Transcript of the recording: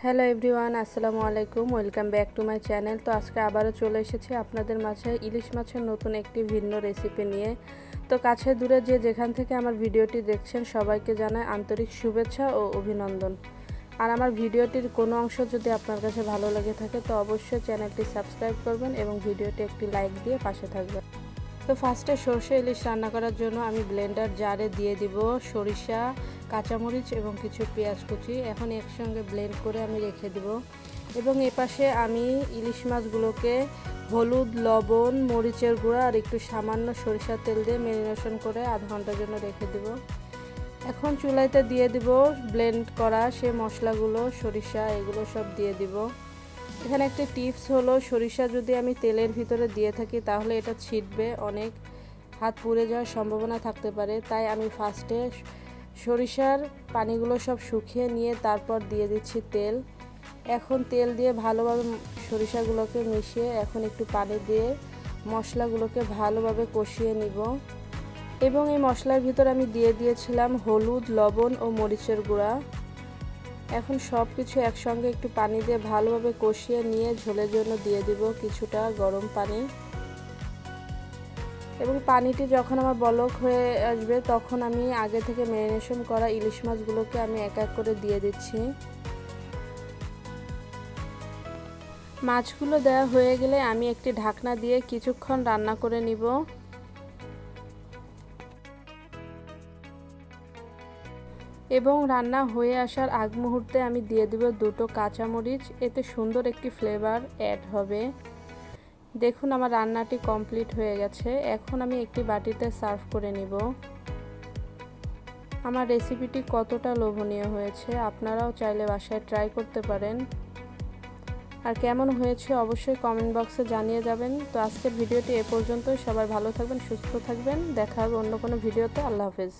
Hello everyone, আসসালামু আলাইকুম। Welcome back to my channel. তো আজকে আবারও চলে এসেছি আপনাদের মাঝে ইলিশ মাছের নতুন একটি ভিন্ন রেসিপি নিয়ে। তো কাছে দূরে যে যেখান থেকে আমার ভিডিওটি দেখছেন সবাইকে জানাই আন্তরিক শুভেচ্ছা ও অভিনন্দন। আর আমার ভিডিওটির কোনো অংশ যদি আপনার কাছে ভালো লেগে থাকে তো অবশ্যই চ্যানেলটি সাবস্ক্রাইব করবেন এবং ভিডিওটি একটি লাইক দিয়ে পাশে থাকবেন। তো ফার্স্টে সরষে ইলিশ রান্না করার জন্য আমি ব্লেন্ডার জারে দিয়ে দিব সরিষা, কাঁচামরিচ এবং কিছু পেঁয়াজ কুচি। এখন একসঙ্গে ব্লেন্ড করে আমি রেখে দিব এবং এপাশে আমি ইলিশ মাছগুলোকে হলুদ, লবণ, মরিচের গুঁড়া আর একটু সামান্য সরিষার তেল দিয়ে ম্যারিনেশন করে আধা ঘন্টার জন্য রেখে দিব। এখন চুলাইতে দিয়ে দিব ব্লেন্ড করা সে মশলাগুলো, সরিষা এগুলো সব দিয়ে দিব। এখানে একটি টিপস হলো, সরিষা যদি আমি তেলের ভিতরে দিয়ে থাকি তাহলে এটা ছিটবে, অনেক হাত পুড়ে যাওয়ার সম্ভাবনা থাকতে পারে। তাই আমি ফার্স্টে সরিষার পানিগুলো সব শুকিয়ে নিয়ে তারপর দিয়ে দিচ্ছি তেল। এখন তেল দিয়ে ভালোভাবে সরিষাগুলোকে মিশিয়ে এখন একটু পানি দিয়ে মশলাগুলোকে ভালোভাবে কষিয়ে নিব এবং এই মশলার ভিতর আমি দিয়ে দিয়েছিলাম হলুদ, লবণ ও মরিচের গুঁড়া। এখন সব কিছু একসঙ্গে একটু পানি দিয়ে ভালোভাবে কষিয়ে নিয়ে ঝোলের জন্য দিয়ে দিব কিছুটা গরম পানি এবং পানিটি যখন আমার বলক হয়ে আসবে তখন আমি আগে থেকে ম্যারিনেশন করা ইলিশ মাছগুলোকে আমি এক এক করে দিয়ে দিচ্ছি। মাছগুলো দেওয়া হয়ে গেলে আমি একটি ঢাকনা দিয়ে কিছুক্ষণ রান্না করে নিব এবং রান্না হয়ে আসার আগ মুহূর্তে আমি দিয়ে দেব দুটো কাঁচামরিচ, এতে সুন্দর একটি ফ্লেভার অ্যাড হবে। দেখুন আমার রান্নাটি কমপ্লিট হয়ে গেছে। এখন আমি একটি বাটিতে সার্ভ করে নিব। আমার রেসিপিটি কতটা লোভনীয় হয়েছে আপনারাও চাইলে বাসায় ট্রাই করতে পারেন। আর কেমন হয়েছে অবশ্যই কমেন্ট বক্সে জানিয়ে যাবেন। তো আজকের ভিডিওটি এ পর্যন্তই। সবাই ভালো থাকবেন, সুস্থ থাকবেন। দেখা হবে অন্য কোনো ভিডিওতে। আল্লাহ হাফেজ।